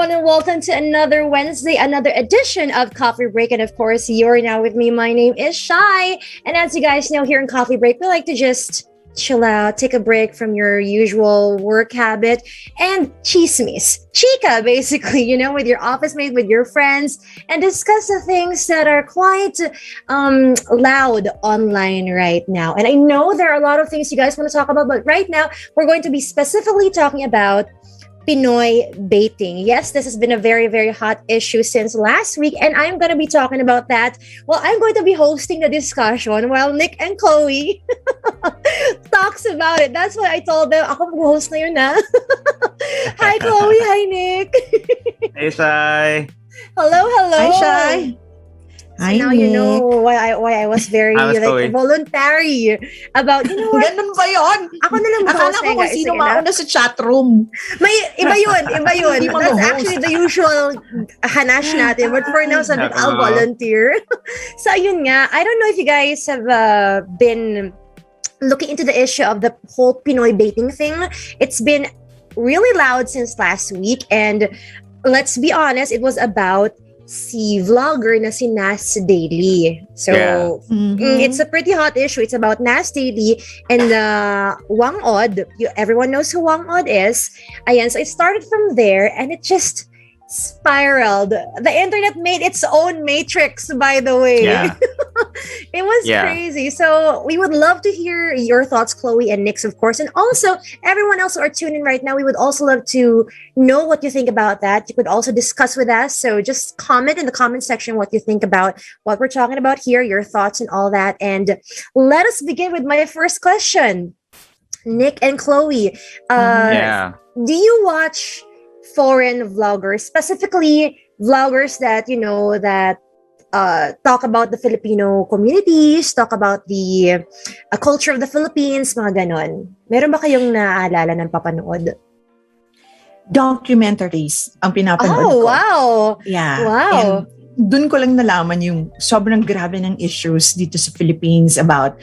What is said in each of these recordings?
everyone, and welcome to another Wednesday, another edition of Coffee Break. And of course, you're now with me. My name is Shai. And as you guys know, here in Coffee Break, we like to just chill out, take a break from your usual work habit, and chismis. Chica, basically, with your office mate, with your friends, and discuss the things that are quite loud online right now. And I know there are a lot of things you guys want to talk about, but right now, we're going to be specifically talking about Pinoybaiting. Yes, this has been a very, very hot issue since last week, and I'm going to be talking about that. Well, I'm going to be hosting the discussion while Nick and Chloe talks about it. That's why I told them, ako mag-host na yun, ha? Hi, Chloe. Hi, Nick. Hey, Shai. Hello. Hi, Shai. So now Nick. you know why I was very voluntary about, what? Ganun ba yun? Ako na lang Akala ko kung sino mauna sa chat room. May iba yun. Hindi mo That's ma-host. actually the usual hanash natin. But for now, sabi ko, I'll volunteer. So ayun nga, I don't know if you guys have been looking into the issue of the whole Pinoybaiting thing. It's been really loud since last week. And let's be honest, it was about si vlogger na si NAS Daily. So, it's a pretty hot issue. It's about NAS Daily and Whang. Everyone knows who Whang is. Ayan, so it started from there and it just spiraled. The internet made its own matrix, by the way. Yeah. It was crazy. So we would love to hear your thoughts, Chloe and Nick's, of course. And also, everyone else who are tuning in right now, we would also love to know what you think about that. You could also discuss with us. So just comment in the comment section what you think about what we're talking about here, your thoughts and all that. And let us begin with my first question. Nick and Chloe, do you watch foreign vloggers, specifically vloggers that talk about the Filipino communities, talk about the culture of the Philippines, mga ganon? Meron ba kayong naaalala ng papanood? Documentaries ang pinapanood ko. Oh, wow! Yeah. Wow! And dun ko lang nalaman yung sobrang grabe ng issues dito sa Philippines about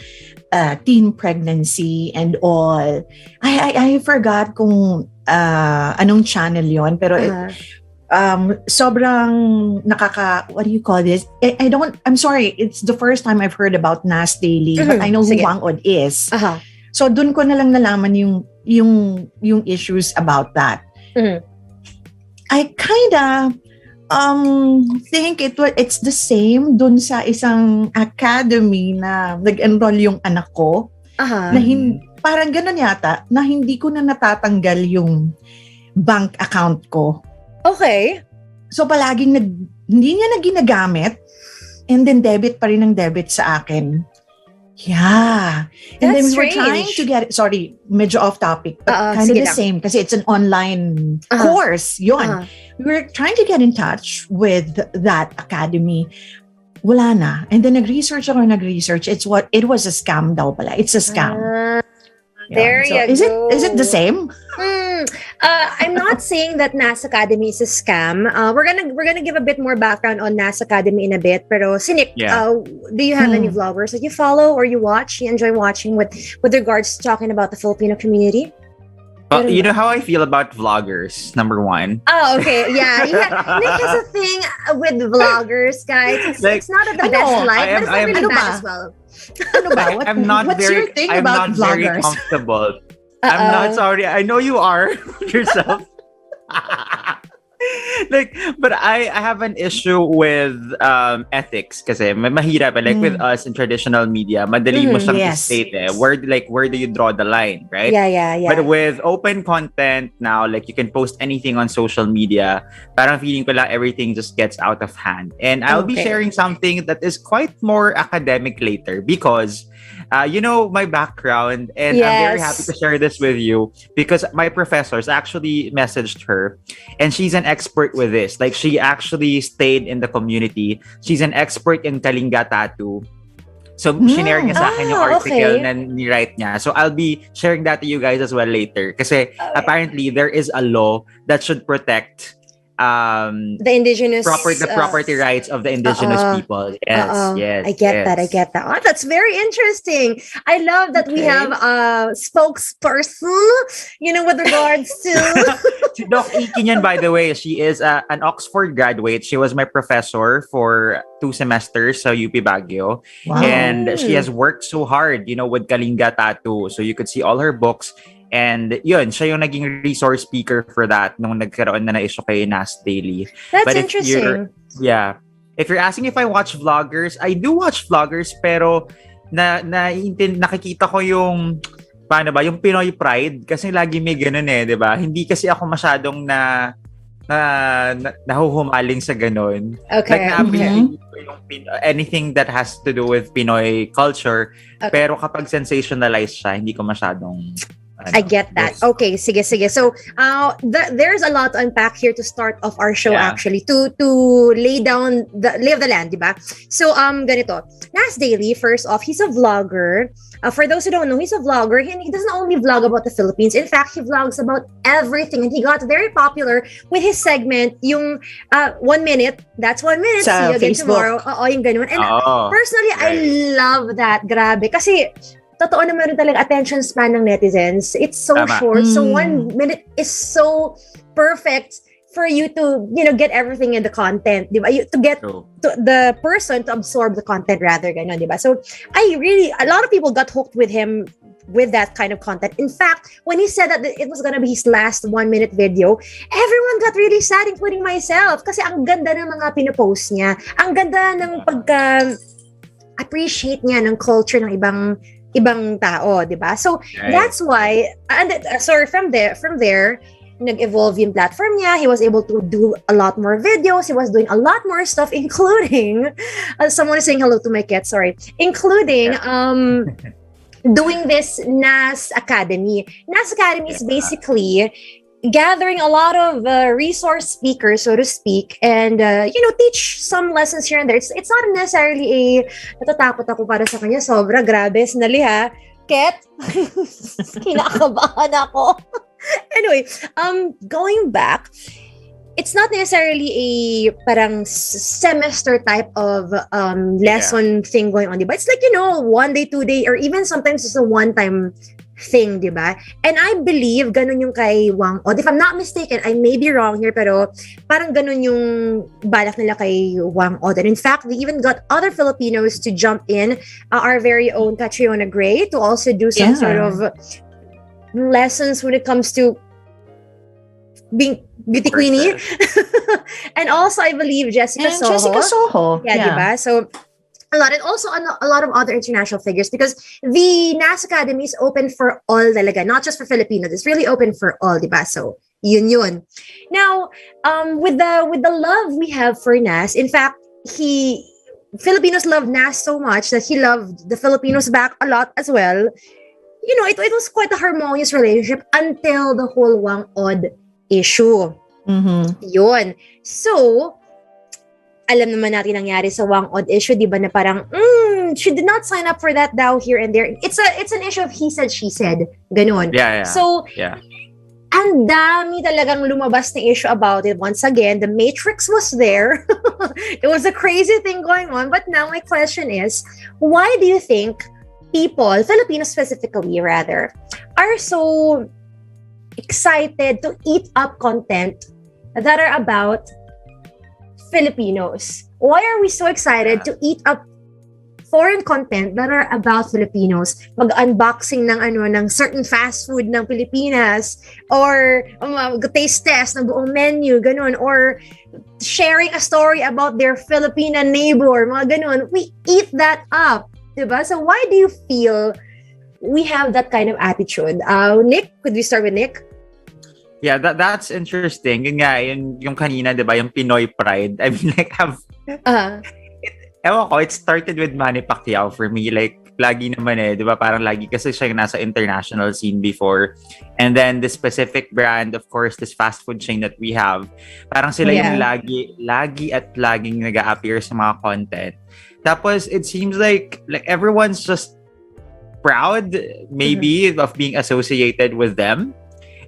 teen pregnancy and all. I forgot kung anong channel yon, pero sobrang what do you call this? I'm sorry, it's the first time I've heard about NAS Daily, but I know who Whang is. So dun ko na lang nalaman yung issues about that. I kinda think it's the same dun sa isang academy na nag-enroll yung anak ko. Na parang ganun yata, na hindi ko na natatanggal yung bank account ko. Okay. So palaging hindi niya na ginagamit, and then debit pa rin ang debit sa akin. Yeah. And then we were trying to get it, sorry, medyo off topic, but kind of the same kasi it's an online course. Yun. We were trying to get in touch with that academy. Wala na. And then nag-research. It was a scam daw pala. It's a scam. There you go. Is it the same? I'm not saying that NAS Academy is a scam. We're gonna give a bit more background on NAS Academy in a bit. Pero Nick, do you have any vloggers that you follow or you watch? You enjoy watching with regards to talking about the Filipino community? You know how I feel about vloggers, number one. Oh, okay. Yeah. Nick has a thing with vloggers, guys. It's not the best life, but it's not really bad as well. I'm not very comfortable. I'm not sorry. I know you are yourself. But I have an issue with ethics kasi mahirap with us in traditional media, madali mo siyang state where do you draw the line, right? Yeah. But with open content now, you can post anything on social media, parang feeling ko lang everything just gets out of hand. And I'll be sharing something that is quite more academic later because my background, and I'm very happy to share this with you because my professors actually messaged her and she's an expert with this. She actually stayed in the community. She's an expert in Kalinga tattoo. So, shinare niya sa akin yung article na ni-write niya. So, I'll be sharing that to you guys as well later. Kasi apparently, there is a law that should protect the indigenous the property rights of the indigenous people. Yes. I get that. Oh, that's very interesting. I love that we have a spokesperson, with regards to Doc Ikin, by the way, she is an Oxford graduate. She was my professor for 2 semesters sa UP Baguio. Wow. And she has worked so hard, with Kalinga tattoo. So you could see all her books. And yun, siya yung naging resource speaker for that nung nagkaroon na issue kay NAS Daily. That's interesting. If you're asking if I watch vloggers, I do watch vloggers, pero nakikita ko yung paano ba, yung Pinoy pride, kasi lagi may ganun di ba? Hindi kasi ako masyadong nahuhumaling sa ganun. Okay. Like, na-appreciate ko yung anything that has to do with Pinoy culture, pero kapag sensationalized siya, hindi ko masyadong I get that. Okay, sige. So, there's a lot to unpack here to start off our show, actually, to lay down the lay of the land, diba? So, ganito. NAS Daily, first off, he's a vlogger. For those who don't know, he's a vlogger. He doesn't only vlog about the Philippines. In fact, he vlogs about everything. And he got very popular with his segment, yung 1 minute. That's 1 minute. Sa See you again Facebook. tomorrow. Yung ganun. And personally, I love that. Grabe. Kasi, totoo na meron talaga attention span ng netizens. It's so short. So 1 minute is so perfect for you to, get everything in the content, di ba? To get to the person to absorb the content rather, ganun, di ba? So a lot of people got hooked with him with that kind of content. In fact, when he said that it was gonna be his last 1 minute video, everyone got really sad, including myself. Kasi ang ganda ng mga pinopost niya. Ang ganda ng appreciate niya ng culture ng ibang tao, di ba? So, that's why, from there, nag-evolve yung platform niya. He was able to do a lot more videos. He was doing a lot more stuff, including, someone is saying hello to my cat, including, doing this NAS Academy. NAS Academy is basically gathering a lot of resource speakers, so to speak, and teach some lessons here and there. It's not necessarily natatakot ako para sa kanya. Sobra, grabe, snali ha. Ket, kinakabahan ako. Anyway, going back, it's not necessarily a parang semester type of lesson thing going on, diba? It's like, 1 day, 2 day, or even sometimes it's a one-time thing, diba? And I believe ganun yung kay Whang. If I'm not mistaken, I may be wrong here, pero parang ganun yung balak nila kay Whang. And in fact, we even got other Filipinos to jump in, our very own Catriona Gray, to also do some sort of lessons when it comes to being beauty queenie. And also, I believe Jessica Soho. Yeah, diba? So, a lot, and also a lot of other international figures, because the NAS Academy is open for all talaga, not just for Filipinos. It's really open for all, diba? So, yun. Now, with the love we have for NAS, in fact, Filipinos love NAS so much that he loved the Filipinos back a lot as well. It was quite a harmonious relationship until the whole Whang Od issue. Yun. So, alam naman natin nangyari sa Whang Od issue, di ba, na parang, she did not sign up for that daw here and there. It's an issue of he said, she said. Ganon. Yeah. So, ang dami talagang lumabas na issue about it. Once again, the Matrix was there. It was a crazy thing going on. But now my question is, why do you think people, Filipinos specifically rather, are so excited to eat up content that are about Filipinos? Why are we so excited to eat up foreign content that are about Filipinos? Mag-unboxing ng certain fast food ng Pilipinas, or taste test ng buong menu, ganun, or sharing a story about their Filipina neighbor, mga ganun. We eat that up, diba? So why do you feel we have that kind of attitude? Nick, could we start with Nick? Yeah, that's interesting. Yun nga, yung kanina, di ba, yung Pinoy pride. I mean, like, ewan ko, it started with Manny Pacquiao for me. Like, lagi naman di ba, parang lagi kasi siya yung nasa international scene before. And then, the specific brand, of course, this fast food chain that we have, parang sila yung lagi at laging nag-a-appear sa mga content. Tapos, it seems like everyone's just proud, maybe, of being associated with them.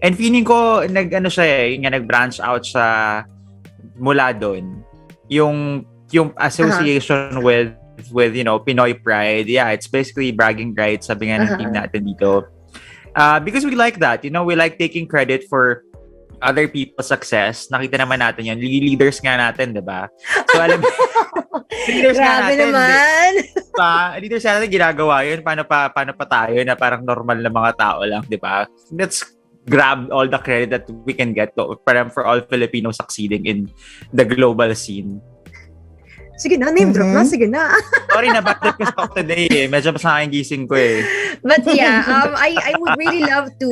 And feeling ko, nag-branch out sa mula doon. Yung association with Pinoy pride. Yeah, it's basically bragging rights, sabi nga ng team natin dito. Because we like that, we like taking credit for other people's success. Nakita naman natin yan. Leaders nga natin, di ba? So, alam mo, leaders nga natin. Naman. Leaders nga natin, ginagawa yun. Paano pa tayo na parang normal na mga tao lang, di ba? Let's grab all the credit that we can get for all Filipinos succeeding in the global scene. Sige na, name drop na. Sige na. Sorry na, bad trip ko today eh. Medyo pa sa akin gising ko eh. But yeah, I would really love to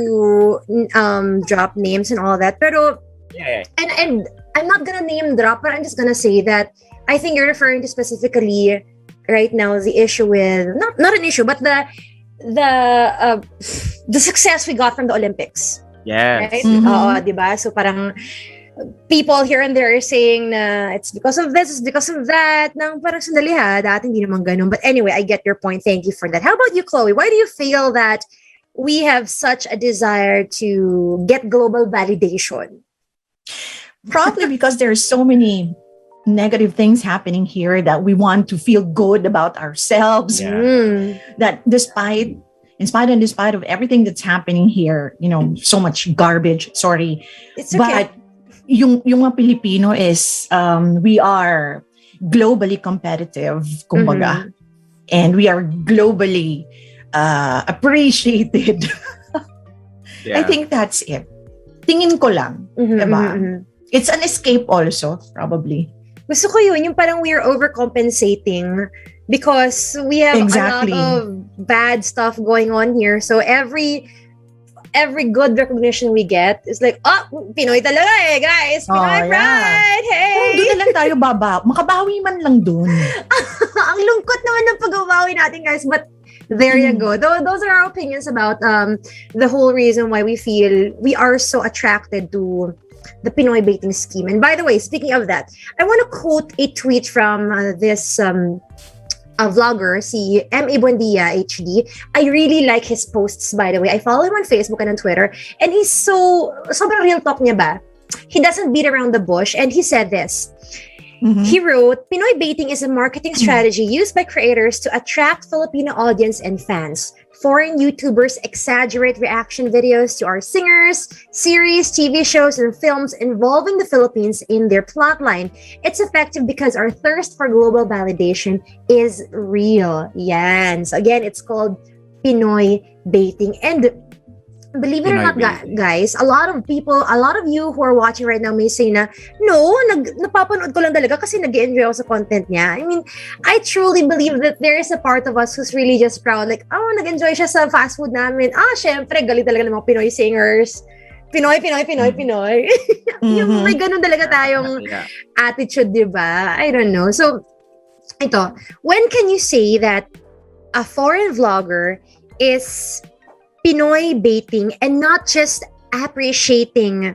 drop names and all that. Pero, yeah. And I'm not gonna name drop, but I'm just gonna say that I think you're referring to specifically right now the issue with, not an issue, but the success we got from the Olympics. Yes. Right? Diba? So parang, people here and there are saying na it's because of this, it's because of that. Nang parang sandali ha, dati hindi naman ganun. But anyway, I get your point. Thank you for that. How about you, Chloe? Why do you feel that we have such a desire to get global validation? Probably because there's so many negative things happening here that we want to feel good about ourselves. Yeah. That despite of everything that's happening here, so much garbage. Sorry. It's okay. But yung mga Filipino is we are globally competitive, kumbaga. And we are globally appreciated. Yeah. I think that's it. Tingin ko lang, diba? It's an escape also, probably. Gusto ko yun, yung parang we are overcompensating because we have a lot of bad stuff going on here. So every good recognition we get is like, Pinoy talaga eh, guys. Pinoy pride, hey! Doon na lang tayo makabawi man lang doon. Ang lungkot naman ng pagbabawi natin, guys. But there you go. Those are our opinions about the whole reason why we feel we are so attracted to the Pinoybaiting scheme. And by the way, speaking of that, I want to quote a tweet from this a vlogger, si M.A. Buendia HD. I really like his posts, by the way. I follow him on Facebook and on Twitter. And he's sobrang real talk niya ba? He doesn't beat around the bush. And he said this. He wrote, Pinoybaiting is a marketing strategy used by creators to attract Filipino audience and fans. Foreign YouTubers exaggerate reaction videos to our singers, series, TV shows, and films involving the Philippines in their plotline. It's effective because our thirst for global validation is real. Yan. So again, it's called Pinoybaiting. And believe it or not, guys, a lot of you who are watching right now may say na, no, napapanood ko lang talaga kasi nag-enjoy ako sa content niya. I mean, I truly believe that there is a part of us who's really just proud. Like, nag-enjoy siya sa fast food namin. Syempre, galing talaga ng mga Pinoy singers. Pinoy. Yung may ganun talaga tayong attitude, di ba? I don't know. So, ito, when can you say that a foreign vlogger is Pinoybaiting and not just appreciating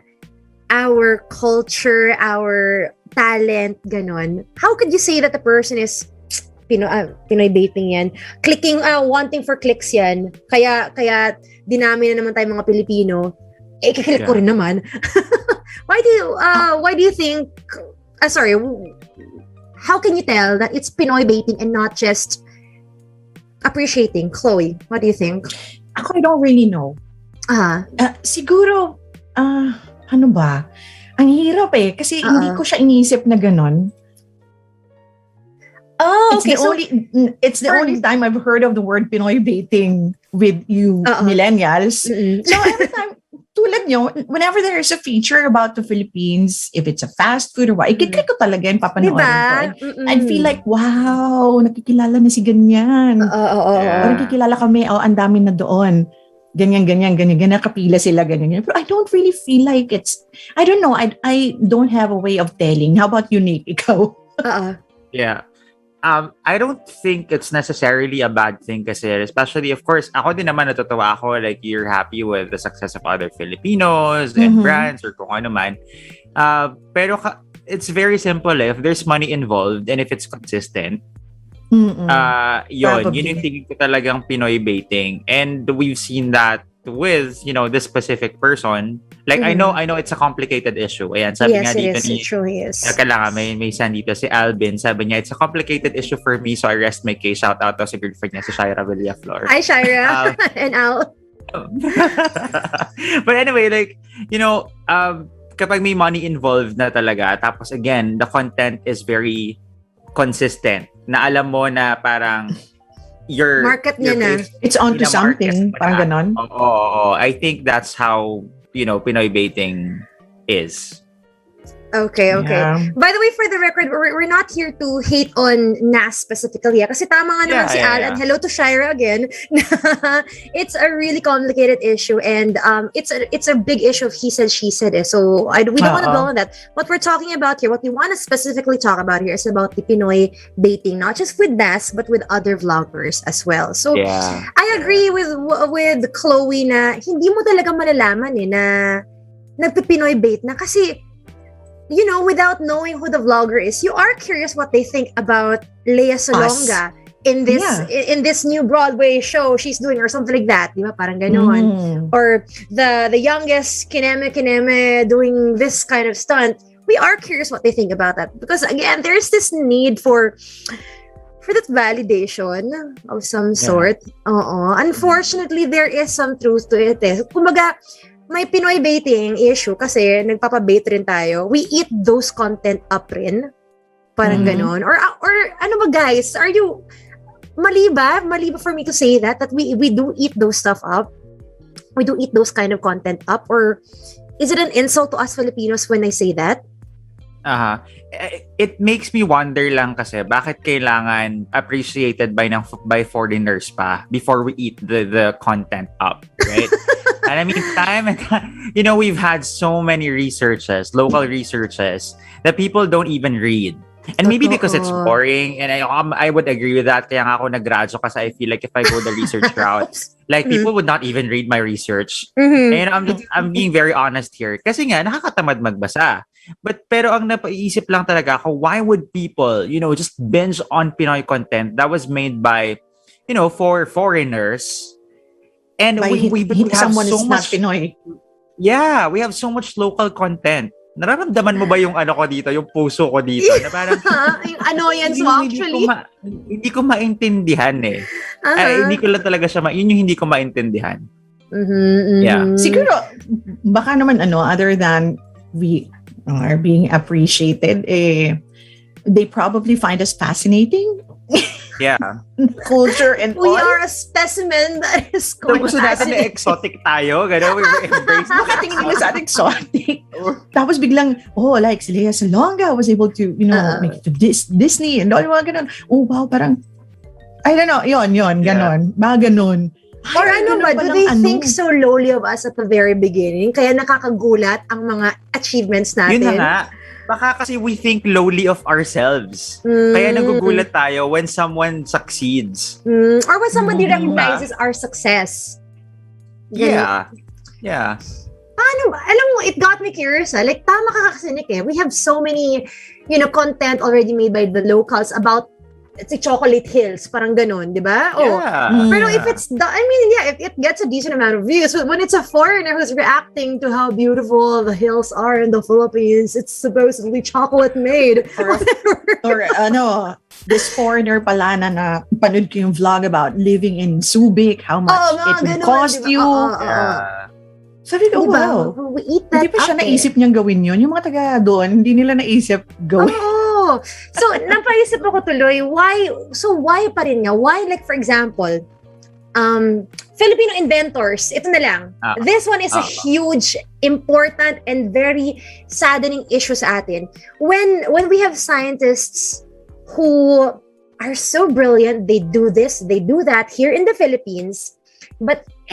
our culture, our talent, ganon? How could you say that the person is Pinoybaiting yan? Clicking, wanting for clicks yan. Kaya dinami na naman tayo mga Pilipino. Kiklik ko rin naman. Why do you think, how can you tell that it's Pinoybaiting and not just appreciating? Chloe, what do you think? Ako, I don't really know. Siguro, ano ba? Ang hirap eh. Kasi hindi ko siya iniisip na ganon. Oh, okay. It's the only time I've heard of the word Pinoybaiting with you millennials. So every time, tulad nyo, whenever there's a feature about the Philippines, if it's a fast food or what, ikiklik ko talaga yung papanoorin ko. I'd feel like, wow, nakikilala na si ganyan. Nakikilala kami, ang dami na doon. Ganyan, kapila sila, ganyan. But I don't really feel like I don't know, I don't have a way of telling. How about you, Nick? Ikaw? Yeah. I don't think it's necessarily a bad thing kasi, especially, of course, ako din naman natutuwa ako, like, you're happy with the success of other Filipinos and brands or kung ano man. Pero it's very simple if there's money involved and if it's consistent, yun yung tingin ko talagang Pinoybaiting. And we've seen that with, this specific person, like I know it's a complicated issue. Ayan, sabi nga dito it truly is. Kailangan may send dito si Alvin. Sabi niya, it's a complicated issue for me, so I rest my case. Shout out to si girlfriend niya, si Shaira Villaflor. Hi, Shaira. And Al. But anyway, like, kapag may money involved na talaga, tapos again, the content is very consistent, na alam mo na parang your market niya na. It's onto something. Parang ganon. Oo. I think that's how, Pinoybaiting is. Okay. Yeah. By the way, for the record, we're not here to hate on NAS specifically. Kasi tama nga naman si Al, and hello to Shaira again. It's a really complicated issue, and it's a big issue of he said, she said. So we don't want to go on that. What we're talking about here, what we want to specifically talk about here is about the Pinoy baiting, not just with NAS, but with other vloggers as well. So I agree with Chloe na hindi mo talaga malalaman na nagpipinoy bait na kasi without knowing who the vlogger is, you are curious what they think about Lea Salonga in this new Broadway show she's doing or something like that. Di ba? Parang ganon. Or the youngest Kineme doing this kind of stunt. We are curious what they think about that. Because again, there's this need for that validation of some sort. Unfortunately, there is some truth to it. Kumbaga, may Pinoy baiting issue kasi nagpapabait rin tayo. We eat those content up rin. Parang ganon. Or ano ba guys? Are you mali ba for me to say that we do eat those stuff up? We do eat those kind of content up? Or is it an insult to us Filipinos when I say that? It makes me wonder lang kasi bakit kailangan appreciated by foreigners pa before we eat the content up, right? And I mean, time and time, we've had so many local researches that people don't even read. And maybe because it's boring, and I would agree with that. Kaya nga ako nag-radyo kasi I feel like if I go the research route, like people would not even read my research. And I'm being very honest here. Kasi nga, nakakatamad magbasa. Pero ang napaisip lang talaga ako, why would people, just binge on Pinoy content that was made by, for foreigners? And we have so much Pinoy. Yeah, we have so much local content. Nararamdaman mo ba yung ko dito, yung puso ko dito? Na parang, yung annoyance mo actually. Hindi ko maintindihan eh. Hindi ko lang talaga siya, yun yung hindi ko maintindihan. Yeah. Siguro, baka naman other than we are being appreciated, they probably find us fascinating. Yeah. Culture and we are a specimen that is going to natin na exotic tayo. Gano'n, we embrace. Bakit tingin nila sa atin exotic? Tapos biglang, like si Lea Salonga was able to, make it to Disney and all mga ganon. Oh, wow, parang, I don't know, yun, ganon. Mga ganon. Or do they think so lowly of us at the very beginning? Kaya nakakagulat ang mga achievements natin. Yun na nga. Baka kasi we think lowly of ourselves. Kaya nagugulat tayo when someone succeeds. Or when somebody recognizes our success. Yeah. Paano ba? Alam mo, it got me curious. Like, tama ka kasi, Nick, eh. We have so many, content already made by the locals about Chocolate Hills, parang ganon, di ba? Pero if it's, if it gets a decent amount of views, when it's a foreigner who's reacting to how beautiful the hills are in the Philippines, it's supposedly chocolate made. Or this foreigner pala na panood ko yung vlog about living in Subic, how much it would cost you. Sabi ko, wow. We eat that. Hindi pa siya naisip niyang gawin yun. Yung mga taga doon, hindi nila naisip gawin. So, napaisip ako tuloy, why pa rin nga? Why, like, for example, Filipino inventors, ito na lang. This one is a huge, important, and very saddening issue sa atin. When we have scientists who are so brilliant, they do this, they do that here in the Philippines,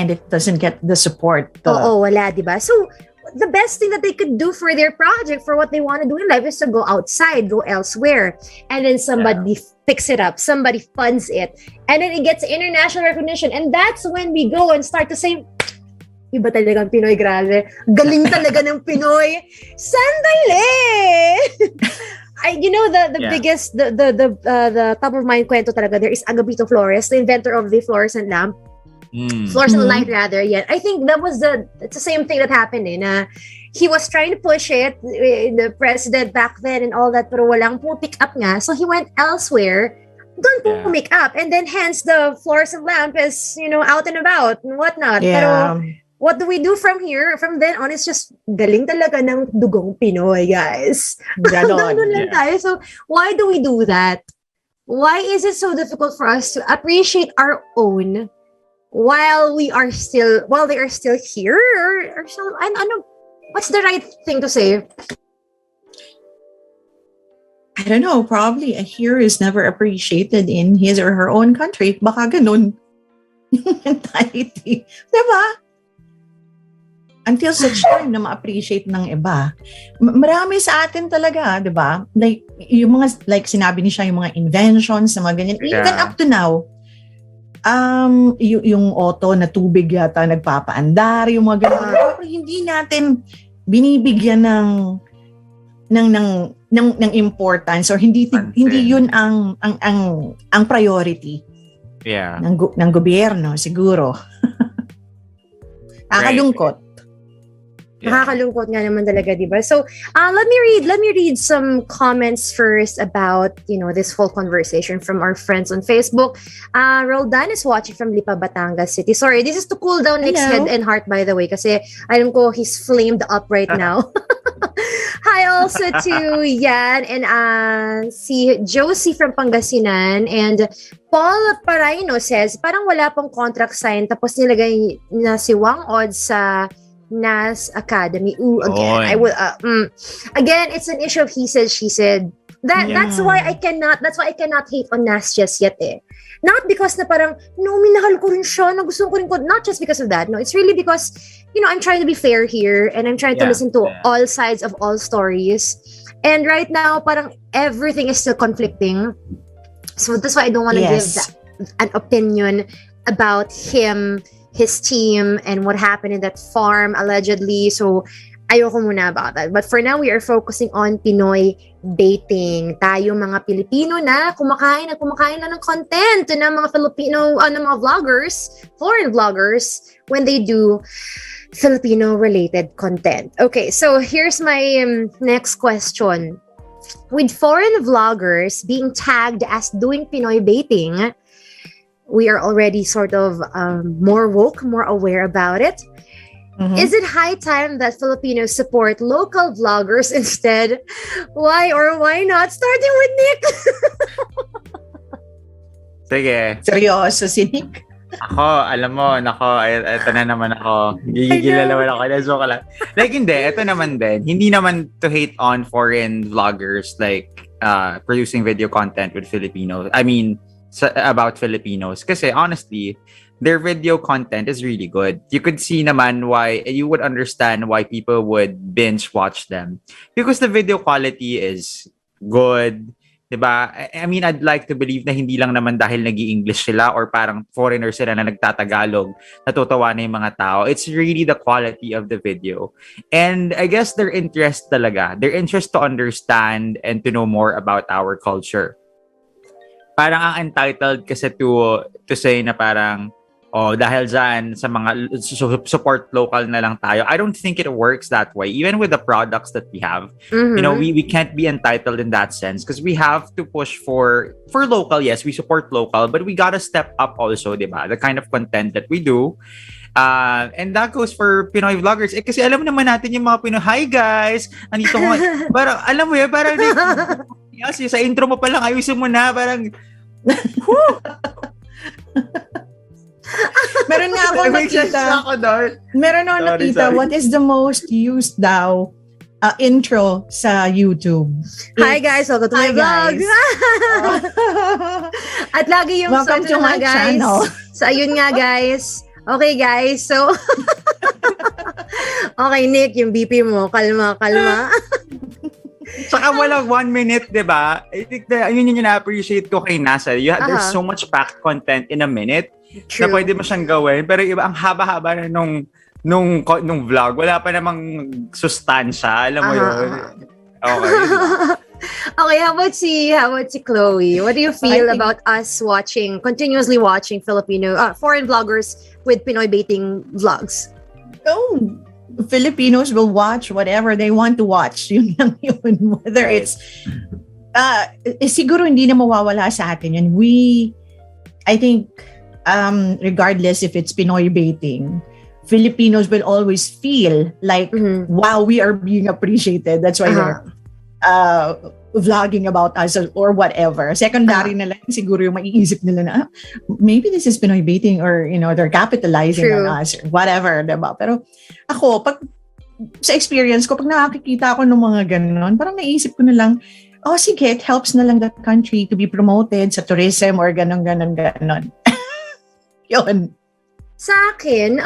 and it doesn't get the support. Wala, diba? So, the best thing that they could do for their project, for what they want to do in life, is to go outside, go elsewhere, and then somebody picks it up, somebody funds it, and then it gets international recognition, and that's when we go and start to say, iba talagang Pinoy, grabe, galing talaga ng Pinoy, sandali! The biggest, the top of mind kwento talaga there is Agapito Flores, the inventor of the fluorescent lamp. Fluorescent light rather. Yeah, I think it's the same thing that happened na he was trying to push it, the president back then and all that, pero walang po pick up nga. So he went elsewhere, doon po make up. And then hence the fluorescent lamp is, out and about and whatnot. Yeah. Pero what do we do from here? From then on, it's just galing talaga ng dugong Pinoy, guys. Ganon lang tayo. So why do we do that? Why is it so difficult for us to appreciate our own while they are still here? Or so, I don't know. What's the right thing to say? I don't know. Probably a hero is never appreciated in his or her own country. Baka ganun yung mentality. Diba? Until such time na ma-appreciate ng iba. Marami sa atin talaga, diba? Like, yung mga, like sinabi ni siya, yung mga inventions, na mga ganyan. Even up to now, yung auto na tubig yata nagpapaandar, yung mga ganyan. Pero hindi natin binibigyan ng importance or hindi yun ang priority. Yeah. ng gobyerno siguro. Nakakalungkot. Nakakalungkot nga naman talaga, diba? So, let me read some comments first about, this whole conversation from our friends on Facebook. Roldan is watching from Lipa, Batangas City. Sorry, this is to cool down Nick's head and heart, by the way, kasi alam ko he's flamed up right now. Hi also to Yan and si Josie from Pangasinan, and Paul Paraino says, parang wala pang contract sign tapos nilagay na si Whang sa NAS Academy. Again, I will. Again, it's an issue of he said, she said. That's why I cannot hate on NAS just yet. Not because na parang minahal ko rin siya, na gusto ko rin ko. Not just because of that. No, it's really because I'm trying to be fair here, and I'm trying to listen to all sides of all stories. And right now, parang everything is still conflicting. So that's why I don't want to give an opinion about him, his team, and what happened in that farm allegedly. So ayoko muna about that. But for now, we are focusing on Pinoy baiting. Tayo mga Filipino na kumakain na ng content na mga Filipino, ng mga vloggers, foreign vloggers, when they do Filipino-related content. Okay, so here's my next question. With foreign vloggers being tagged as doing Pinoy baiting, we are already sort of more woke, more aware about it. Mm-hmm. Is it high time that Filipinos support local vloggers instead? Why or why not? Starting with Nick. Sige. Seryoso si Nick? Ako, alam mo, ito na naman ako. Gigigil na naman ako. Joke lang. Like, hindi. Ito naman din. Hindi naman to hate on foreign vloggers like producing video content with Filipinos. I mean, about Filipinos. Kasi honestly, their video content is really good. You could see naman why, you would understand why people would binge watch them. Because the video quality is good. Diba? I mean, I'd like to believe na hindi lang naman dahil nag-i-English sila or parang foreigner sila na nagtatagalog, natutuwa na yung mga tao. It's really the quality of the video. And I guess their interest talaga, their interest to understand and to know more about our culture. Parang ang entitled kasi to say na parang, dahil dyan sa mga support local na lang tayo. I don't think it works that way. Even with the products that we have, we can't be entitled in that sense because we have to push for local. Yes, we support local, but we gotta step up also, diba? The kind of content that we do. And that goes for Pinoy vloggers. Kasi alam naman natin yung mga Pinoy, hi guys! Andito ko. Parang, alam mo yun, parang sa intro mo palang, ayusin mo na, parang, Meron nga akong nakita. What is the most used daw intro sa YouTube? Hi guys, welcome to my vlog. At lagi yung welcome to my channel. So ayun nga guys. Okay guys, so okay Nick, yung BP mo, kalma. Saka walang 1 minute, diba? I think yun yung na-appreciate ko kay NASA. There's so much packed content in a minute. True. Na pwede mo siyang gawin. Pero iba, ang haba-haba na nung vlog. Wala pa namang sustansya. Alam mo yun? Okay. Okay, how about si Chloe? What do you feel about us continuously watching foreign vloggers with Pinoybaiting vlogs? Oh, Filipinos will watch whatever they want to watch. Yun lang yun. Whether it's siguro hindi na mawawala sa atin yun. I think regardless if it's Pinoy baiting, Filipinos will always feel like, wow, we are being appreciated. That's why they're vlogging about us or whatever. Secondary na lang siguro yung maiisip nila na maybe this is Pinoy baiting or they're capitalizing on us or whatever, diba? Pero ako, pag sa experience ko, pag nakakikita ako ng mga ganon, parang naisip ko na lang, sige, it helps na lang that country to be promoted sa tourism or ganon. Yun. Sa akin,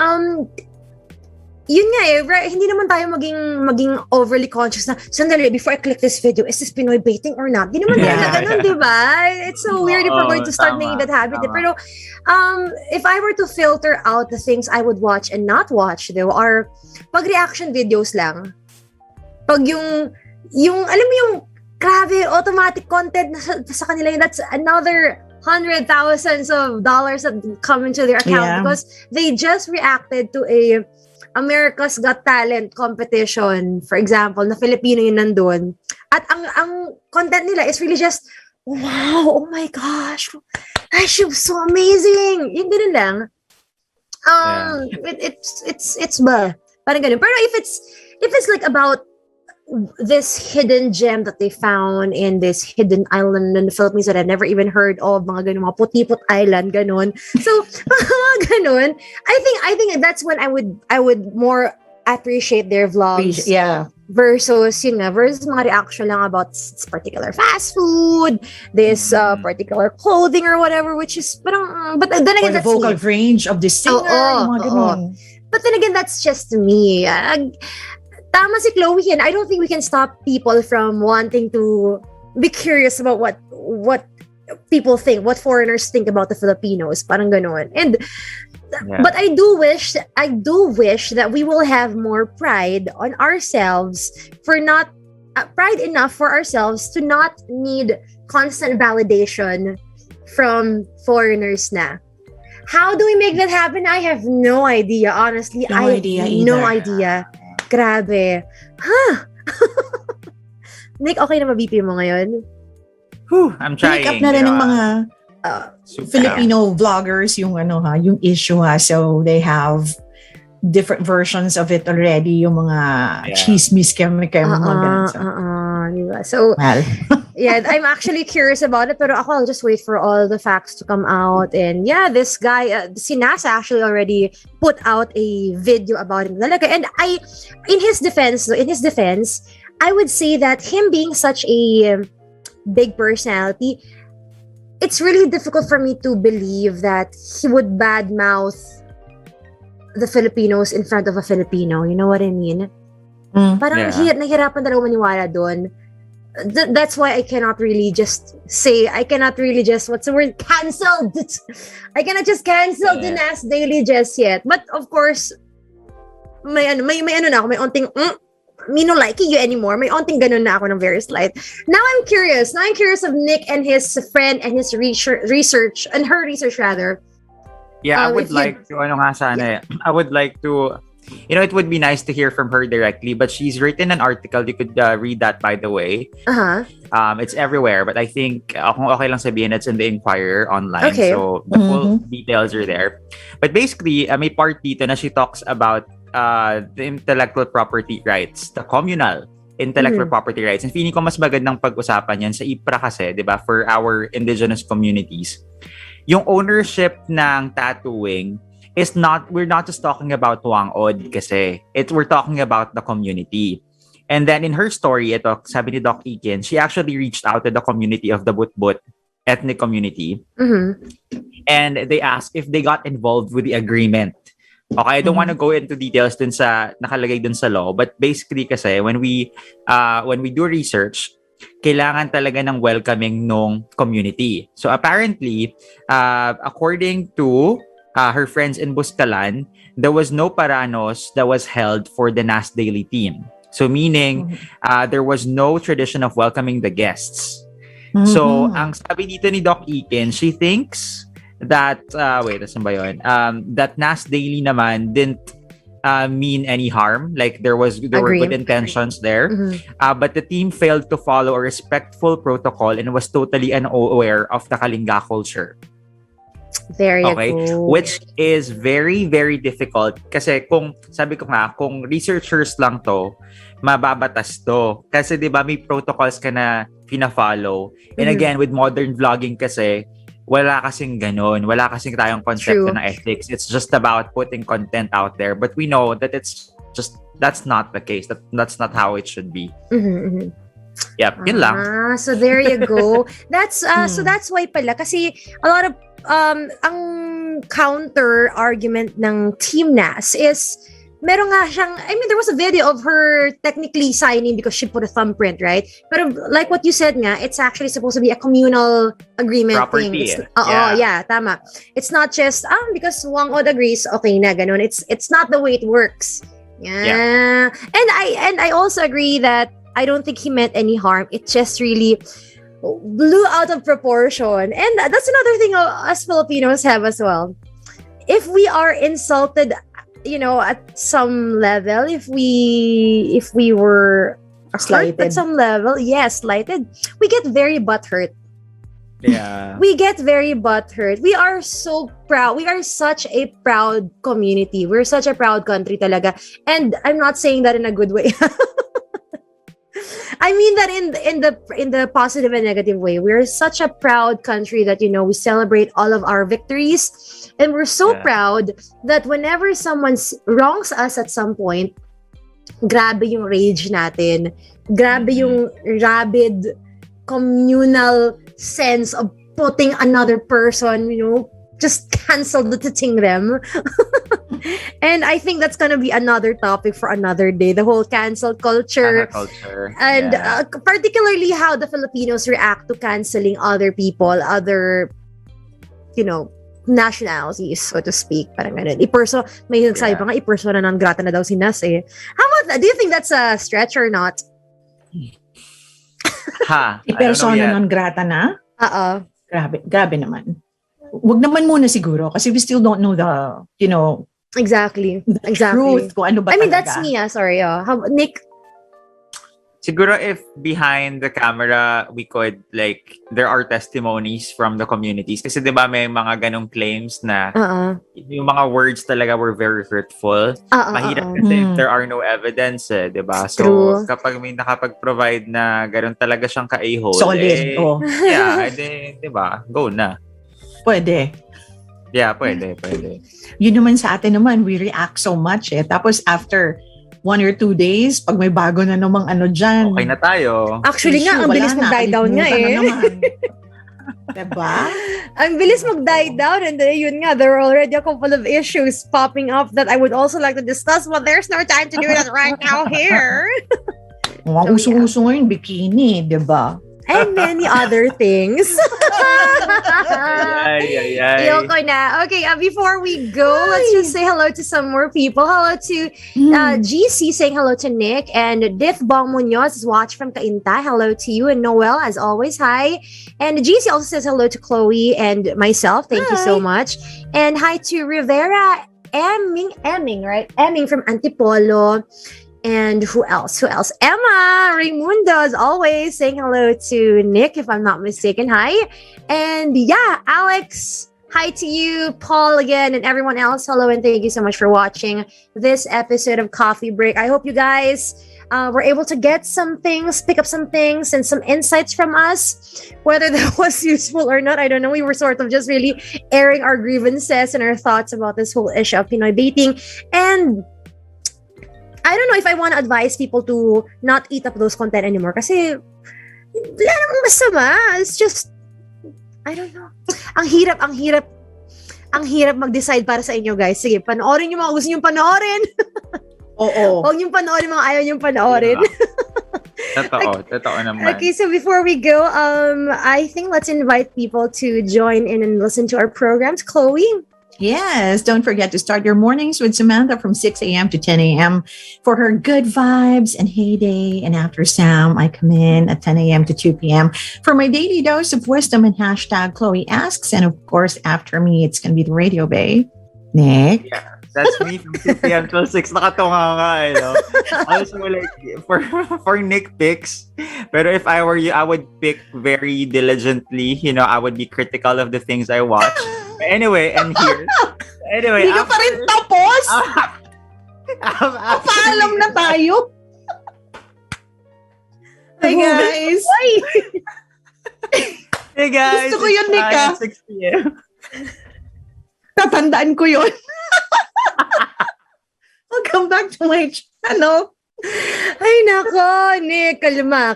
yun nga hindi naman tayo maging overly conscious na, sandali, before I click this video, is this Pinoy baiting or not? Di naman tayo ganun, di ba? It's so weird if we're going to start making that habit. Pero, if I were to filter out the things I would watch and not watch, though, are pag-reaction videos lang. Pag yung alam mo yung, grabe, automatic content na sa kanila, that's another $100,000s that come into their account because they just reacted to a America's Got Talent competition, for example, na Filipino yung nandun. At ang content nila is really just, wow, oh my gosh, she was so amazing. Yung ganun lang. It's ba? Parang ganun. Pero if it's like about this hidden gem that they found in this hidden island in the Philippines that I've never even heard of, mga ganun, mga Putiput Island, ganun. So, mga ganun. I think that's when I would more appreciate their vlogs. Versus mga reaction lang about this particular fast food, this particular clothing or whatever, which is parang, but then again, or the vocal range of the singer, mga ganun. But then again, that's just me. Tama si Chloe yan. I don't think we can stop people from wanting to be curious about what people think, what foreigners think about the Filipinos. Parang gano'n. But I do wish that we will have more pride on ourselves for not pride enough for ourselves to not need constant validation from foreigners na. How do we make that happen? I have no idea. Honestly, I have no idea. Grabe. Nick, okay na ma-BP mo ngayon? I'm trying. Pick up na rin ng mga Filipino vloggers yung issue So they have different versions of it already, yung mga chismis mga ganun. Diba? So, well. I'm actually curious about it, pero ako, I'll just wait for all the facts to come out. And this guy, si NAS actually already put out a video about him. And in his defense, I would say that him being such a big personality, it's really difficult for me to believe that he would badmouth the Filipinos in front of a Filipino. You know what I mean? Parang nahirapan talaga maniwala doon. That's why I cannot really just what's the word? Canceled. I cannot just cancel the NAS Daily just yet. But of course, may na ako, may onting me no liking you anymore. May onting ganun na ako ng very slight. Now I'm curious of Nick and his friend and his research and her research rather. I would like to I would like to it would be nice to hear from her directly, but she's written an article. You could read that, by the way. It's everywhere, but I think kung okay lang sabihin, it's in the Inquirer online. Okay. So the full details are there. But basically, may part dito na she talks about the intellectual property rights, the communal intellectual property rights. And feeling ko mas magandang pag-usapan yan sa IPRA kasi, di ba, for our indigenous communities. Yung ownership ng tattooing we're not just talking about Whang kasi. We're talking about the community. And then in her story, sabi ni Doc Ikin, she actually reached out to the community of the Butbut ethnic community. And they asked if they got involved with the agreement. Okay, I don't want to go into details dun sa nakalagay dun sa law, but basically kasi when we do research, kailangan talaga ng welcoming nung community. So apparently, according to her friends in Buscalan, there was no paranos that was held for the NAS Daily team. So meaning, there was no tradition of welcoming the guests. So, ang sabi dito ni Doc Ikin, she thinks that, asan ba yun? That NAS Daily naman didn't mean any harm. Like, there were good intentions there. But the team failed to follow a respectful protocol and was totally unaware of the Kalinga culture. Very cool. Which is very, very difficult. Kasi sabi ko nga, kung researchers lang to, mababatas to. Kasi di ba may protocols ka na pina-follow. And again, with modern vlogging kasi, wala kasing ganun. Wala kasing tayong konsepto ng ethics. It's just about putting content out there. But we know that that's not the case. That's not how it should be. Yep, yun lang. So there you go. That's so that's why pala. Kasi a lot of ang counter argument ng Team NAS is meron nga siyang, there was a video of her technically signing because she put a thumbprint, right? But like what you said nga, it's actually supposed to be a communal agreement property, thing. Yeah, tama. It's not just, because Whang agrees, okay na, ganun. It's not the way it works. Yeah. And I also agree that I don't think he meant any harm. It just really blew out of proportion. And that's another thing us Filipinos have as well. If we are insulted, at some level, if we were slighted at some level, slighted, we get very butthurt. Yeah. We get very butthurt. We are so proud. We are such a proud community. We're such a proud country talaga. And I'm not saying that in a good way. I mean that in the positive and negative way. We're such a proud country that we celebrate all of our victories, and we're so proud that whenever someone wrongs us at some point, grabe yung rage natin, grabe yung rabid communal sense of putting another person, just cancel the ting them. And I think that's gonna be another topic for another day, the whole cancel culture. And particularly how the Filipinos react to canceling other people, other nationalities, so to speak. Parang ganun. May nagsabi pa nga, i-persona non grata na daw si NAS eh. How about that? Do you think that's a stretch or not? I-persona non grata na? Grabe naman. Wag naman muna siguro kasi we still don't know the, Exactly. truth kung ano ba talaga. That's me, sorry. Nick? Siguro if behind the camera, we could, there are testimonies from the communities. Kasi diba may mga ganong claims na yung mga words talaga were very hurtful. Mahirap kasi if there are no evidence, diba? So, True. kapag may nakapag-provide na ganon talaga siyang ka-a-hole, solid. Diba? Go na. Pwede. Yeah, pwede. Yun naman sa atin naman, we react so much Tapos after 1 or 2 days, pag may bago na namang dyan. Okay na tayo. Actually nga, ang bilis mag-die down nga Diba? Ang bilis mag-die down, and yun nga, there are already a couple of issues popping up that I would also like to discuss, but there's no time to do that right now here. Mga usong-uso ngayon, bikini, diba? And many other things. Yoko na. Okay, before we go, let's just say hello to some more people. Hello to GC saying hello to Nick, and Diff Bong Munoz is watching from Cainta. Hello to you, and Noel, as always, hi. And GC also says hello to Chloe and myself. Thank you so much. And hi to Rivera Emming, right? Emming from Antipolo. And who else? Emma Raimundo, as always, saying hello to Nick, if I'm not mistaken. Hi. And Alex, hi to you. Paul again, and everyone else. Hello, and thank you so much for watching this episode of Coffee Break. I hope you guys were able to get some things, pick up some things, and some insights from us. Whether that was useful or not, I don't know. We were sort of just really airing our grievances and our thoughts about this whole issue of Pinoybaiting. And I don't know if I want to advise people to not eat up those content anymore kasi wala namang masama. It's just, I don't know. Ang hirap mag-decide para sa inyo, guys. Sige, panoorin yung mga gusto nyo panoorin. Oo. Huwag nyo panoorin mga ayaw nyo panoorin. Totoo naman. Okay, so before we go, I think let's invite people to join in and listen to our programs. Chloe? Yes, don't forget to start your mornings with Samantha from 6 a.m. to 10 a.m. for her good vibes and heyday. And after Sam, I come in at 10 a.m. to 2 p.m. for my daily dose of wisdom and hashtag Chloe Asks. And of course, after me, it's going to be the Radio Bay. Nick? Yeah. That's me from 2 p.m. till 6. Nakatunga nga, eh, no? Also, like, for Nick picks, pero if I were you, I would pick very diligently. You know, I would be critical of the things I watch. But anyway, and here. Anyway, Hindi ka pa rin tapos? Paalam na tayo. Hey, guys. Hey, guys. Gusto ko yun, Nick, 6 p.m. Tatandaan ko yun. Welcome back to my channel. Ay, nako, Nick. Kalma.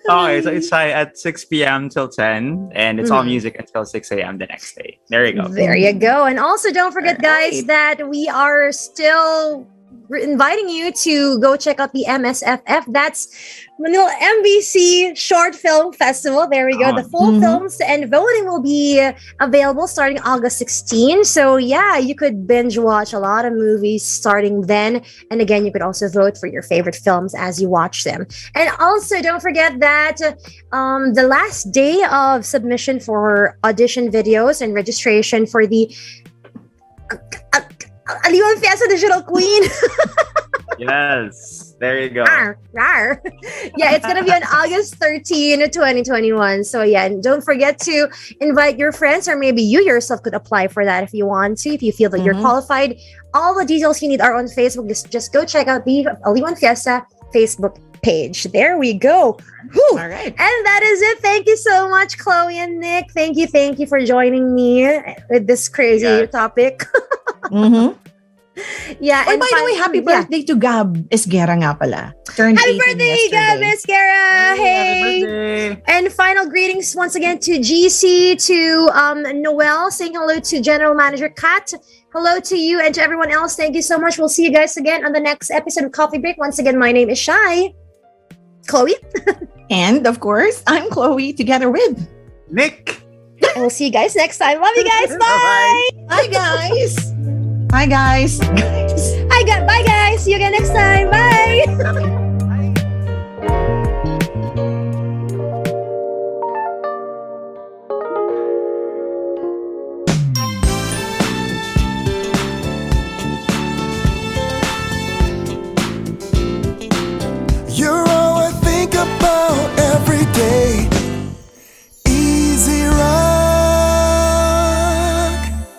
Okay, so it's Shai at 6 p.m. till 10, and it's all music until 6 a.m. the next day. There you go. There you go. And also, don't forget, guys, that we are still inviting you to go check out the MSFF. That's Manila MBC Short Film Festival. There we go. The full films and voting will be available starting August 16. So yeah, you could binge watch a lot of movies starting then. And again, you could also vote for your favorite films as you watch them. And also, don't forget that the last day of submission for audition videos and registration for the Aliwan Fiesta Digital Queen. Yes, there you go. Rawr. Yeah, it's gonna be on August 13, 2021. So yeah, and don't forget to invite your friends, or maybe you yourself could apply for that if you want to, if you feel that you're qualified. All the details you need are on Facebook. Just go check out the Aliwan Fiesta Facebook page. There we go. Whew. All right. And that is it. Thank you so much, Chloe and Nick. Thank you for joining me with this crazy topic. Yeah. And by the way, happy birthday to Gab Esguerra nga pala. Turned Happy 18 birthday, yesterday. Gab Esguerra. Hey. Happy birthday. And final greetings once again to GC, to Noel, saying hello to General Manager Kat. Hello to you and to everyone else. Thank you so much. We'll see you guys again on the next episode of Coffee Break. Once again, my name is Shai. Chloe. And of course, I'm Chloe together with Nick. And we'll see you guys next time. Love you guys. Bye. Hi guys. Hi guys. Bye guys. See you again next time.